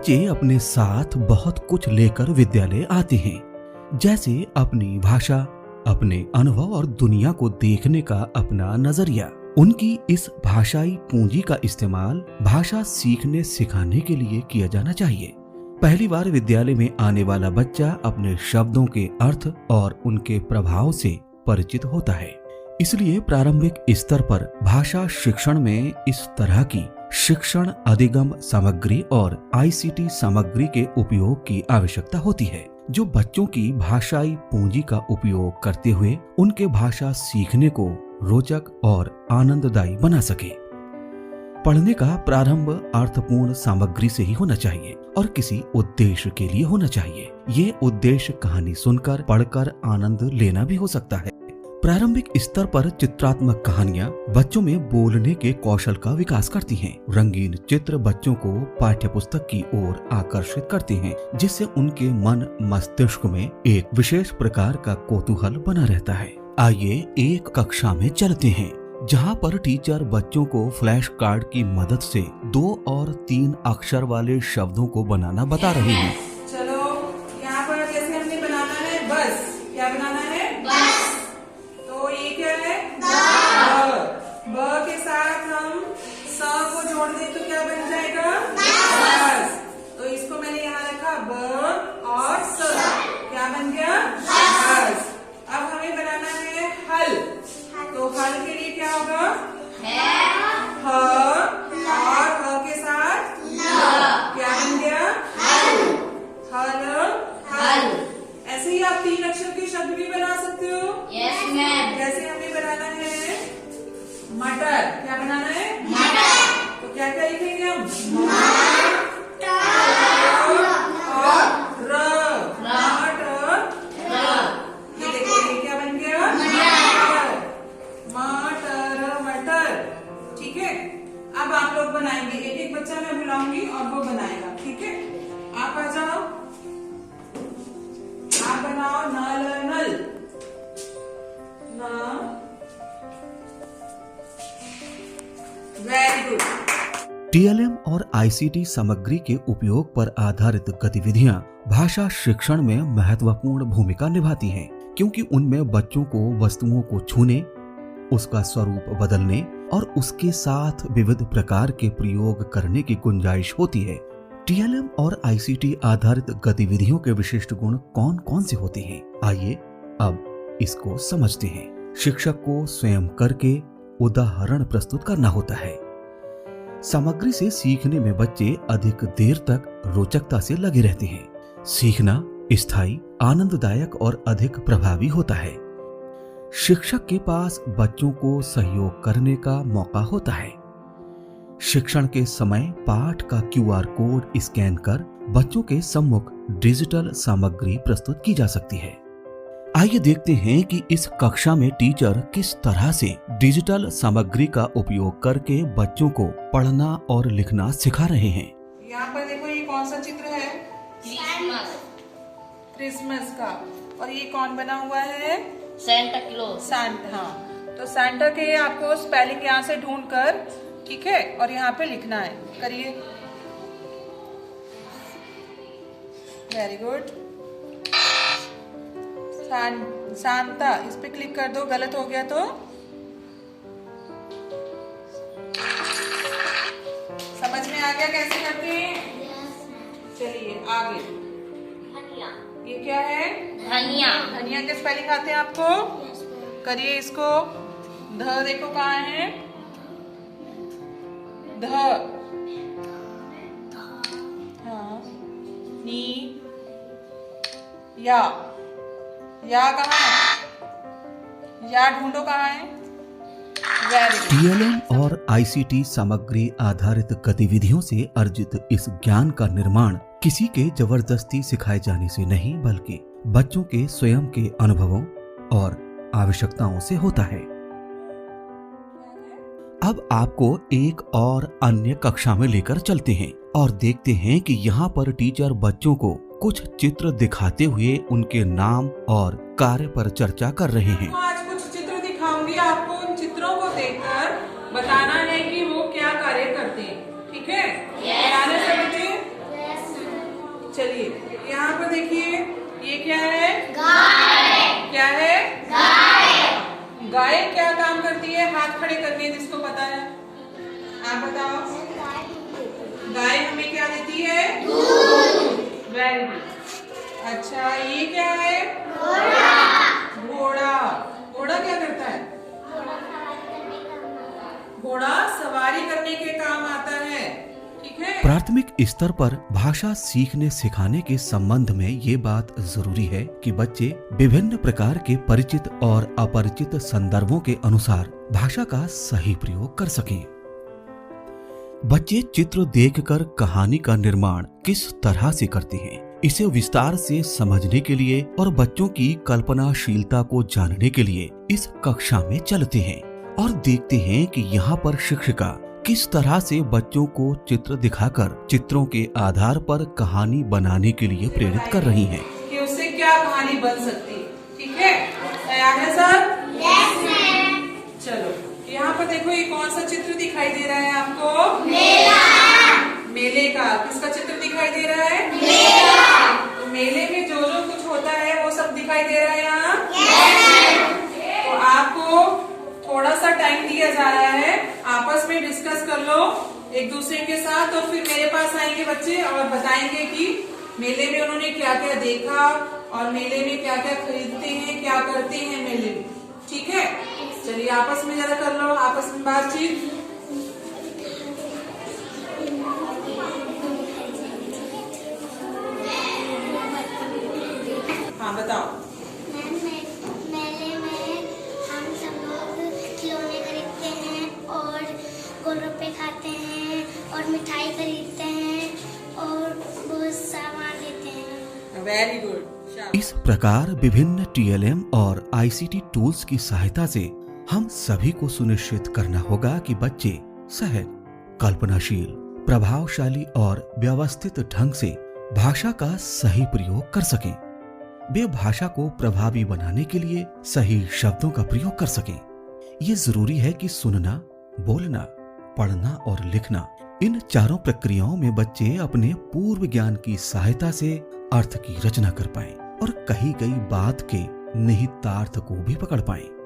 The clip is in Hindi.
बच्चे अपने साथ बहुत कुछ लेकर विद्यालय आते हैं, जैसे अपनी भाषा, अपने अनुभव और दुनिया को देखने का अपना नजरिया। उनकी इस भाषाई पूंजी का इस्तेमाल भाषा सीखने सिखाने के लिए किया जाना चाहिए। पहली बार विद्यालय में आने वाला बच्चा अपने शब्दों के अर्थ और उनके प्रभाव से परिचित होता है। इसलिए प्रारंभिक स्तर पर भाषा शिक्षण में इस तरह की शिक्षण अधिगम सामग्री और आईसीटी सामग्री के उपयोग की आवश्यकता होती है, जो बच्चों की भाषाई पूंजी का उपयोग करते हुए उनके भाषा सीखने को रोचक और आनंददायी बना सके। पढ़ने का प्रारंभ अर्थपूर्ण सामग्री से ही होना चाहिए और किसी उद्देश्य के लिए होना चाहिए। ये उद्देश्य कहानी सुनकर, पढ़कर आनंद लेना भी हो सकता है। प्रारंभिक स्तर पर चित्रात्मक कहानियाँ बच्चों में बोलने के कौशल का विकास करती हैं। रंगीन चित्र बच्चों को पाठ्यपुस्तक की ओर आकर्षित करते हैं, जिससे उनके मन मस्तिष्क में एक विशेष प्रकार का कौतूहल बना रहता है। आइए एक कक्षा में चलते हैं, जहाँ पर टीचर बच्चों को फ्लैश कार्ड की मदद से 2 और 3 अक्षर वाले शब्दों को बनाना बता रहे हैं। चलो यहाँ पर जैसे हमने बनाना है बस। क्या बनाना है? बस। तो ये क्या है? ब के साथ हम स को जोड़ दें तो क्या बन जाएगा? बस। तो इसको मैंने यहाँ रखा ब और स। क्या बन गया? बस। अब हमें बनाना है हल। तो हल के लिए क्या होगा? ह और ह के साथ क्या बन गया? हल। हल। ऐसे ही आप 3 अक्षर के शब्द भी बना सकते हो। Yes ma'am. जैसे हमें बनाना है मटर। क्या बनाना है? मटर। तो क्या क्या लिखेंगे हम? मटर और मटर। ये देखो ये क्या बन गया? मटर। मटर। ठीक है। अब आप लोग बनाएंगे, एक एक बच्चा मैं बुलाऊंगी और वो बनाएगा। ठीक है, आप आ जाओ। आप बनाओ नल। नल न। Very good. टीएलएम और आईसीटी सामग्री के उपयोग पर आधारित गतिविधियां भाषा शिक्षण में महत्वपूर्ण भूमिका निभाती हैं, क्योंकि उनमें बच्चों को वस्तुओं को छूने, उसका स्वरूप बदलने और उसके साथ विविध प्रकार के प्रयोग करने की गुंजाइश होती है। टीएलएम और आईसीटी आधारित गतिविधियों के विशिष्ट गुण कौन कौन से होते हैं, आइए अब इसको समझते हैं। शिक्षक को स्वयं करके उदाहरण प्रस्तुत करना होता है। सामग्री से सीखने में बच्चे अधिक देर तक रोचकता से लगे रहते हैं। सीखना स्थायी, आनंददायक और अधिक प्रभावी होता है। शिक्षक के पास बच्चों को सहयोग करने का मौका होता है। शिक्षण के समय पाठ का क्यूआर कोड स्कैन कर बच्चों के सम्मुख डिजिटल सामग्री प्रस्तुत की जा सकती है। आइए देखते हैं कि इस कक्षा में टीचर किस तरह से डिजिटल सामग्री का उपयोग करके बच्चों को पढ़ना और लिखना सिखा रहे हैं। यहाँ पर देखो ये कौन सा चित्र है? क्रिसमस का। और ये कौन बना हुआ है? Santa Claus. सांता। हाँ, तो सांता के आपको स्पेलिंग यहाँ से ढूंढ कर, ठीक है, और यहाँ पे लिखना है। करिए। Very good. सांता, इस पे क्लिक कर दो। गलत हो गया तो समझ में आ गया कैसे करते हैं? चलिए आगे। ये क्या है? धनिया। धनिया के स्पेलिंग आते हैं आपको? करिए इसको। ध देखो कहाँ है? ध। हाँ। नी। या कहाँ है? या ढूंढो कहाँ है? Very good. टीएलएम और आईसीटी सामग्री आधारित गतिविधियों से अर्जित इस ज्ञान का निर्माण किसी के जबरदस्ती सिखाए जाने से नहीं, बल्कि बच्चों के स्वयं के अनुभवों और आवश्यकताओं से होता है। अब आपको एक और अन्य कक्षा में लेकर चलते हैं और देखते हैं कि यहाँ पर टीचर बच्चों को कुछ चित्र दिखाते हुए उनके नाम और कार्य पर चर्चा कर रहे हैं। आज कुछ चित्र दिखाऊंगी आपको। उन चित्रों को देखकर बताना है कि वो क्या कार्य करते हैं। ठीक है? याद है सब बच्चे? चलिए यहाँ पर देखिए, ये क्या है? गाय। क्या है? गाय। गाय क्या काम करती है? हाथ खड़े करने, जिसको पता है आप बताओ। गाय हमें क्या देती है? दूध। Very good. अच्छा, ये क्या है? घोड़ा। घोड़ा। घोड़ा क्या करता है? घोड़ा सवारी करने के काम आता है। ठीक है। प्राथमिक स्तर पर भाषा सीखने सिखाने के संबंध में ये बात जरूरी है कि बच्चे विभिन्न प्रकार के परिचित और अपरिचित संदर्भों के अनुसार भाषा का सही प्रयोग कर सकें। बच्चे चित्र देखकर कहानी का निर्माण किस तरह से करते हैं, इसे विस्तार से समझने के लिए और बच्चों की कल्पनाशीलता को जानने के लिए इस कक्षा में चलते हैं और देखते हैं कि यहाँ पर शिक्षिका किस तरह से बच्चों को चित्र दिखाकर चित्रों के आधार पर कहानी बनाने के लिए प्रेरित कर रही हैं। कि उससे क्या कहानी बन सकती है। ठीक है, तैयार है सब? Yes ma'am. चलो यहाँ पर देखो, ये कौन सा चित्र दिखाई दे रहा है आपको? मेला। मेले का किसका चित्र दिखाई दे रहा है? मेला। तो मेले में जो जो कुछ होता है वो सब दिखाई दे रहा है यहाँ? यस। तो आपको थोड़ा सा टाइम दिया जा रहा है, आपस में डिस्कस कर लो एक दूसरे के साथ, और फिर मेरे पास आएंगे बच्चे और बताएंगे कि मेले में उन्होंने क्या क्या देखा और मेले में क्या क्या खरीदते हैं, क्या करते हैं मेले में। ठीक है, चलिए आपस में जरा कर लो, आपस में बातचीत। हाँ बताओ। मेले में हम सब लोग खिलौने खरीदते हैं और गोलगप्पे खाते हैं और मिठाई खरीदते हैं और बहुत सामान लेते हैं। Very good. इस प्रकार विभिन्न TLM और ICT टूल्स की सहायता से हम सभी को सुनिश्चित करना होगा कि बच्चे सहज, कल्पनाशील, प्रभावशाली और व्यवस्थित ढंग से भाषा का सही प्रयोग कर सकें। वे भाषा को प्रभावी बनाने के लिए सही शब्दों का प्रयोग कर सकें। ये जरूरी है कि सुनना, बोलना, पढ़ना और लिखना, इन चारों प्रक्रियाओं में बच्चे अपने पूर्व ज्ञान की सहायता से अर्थ की रचना कर पाएं और कही गई बात के निहितार्थ को भी पकड़ पाएं।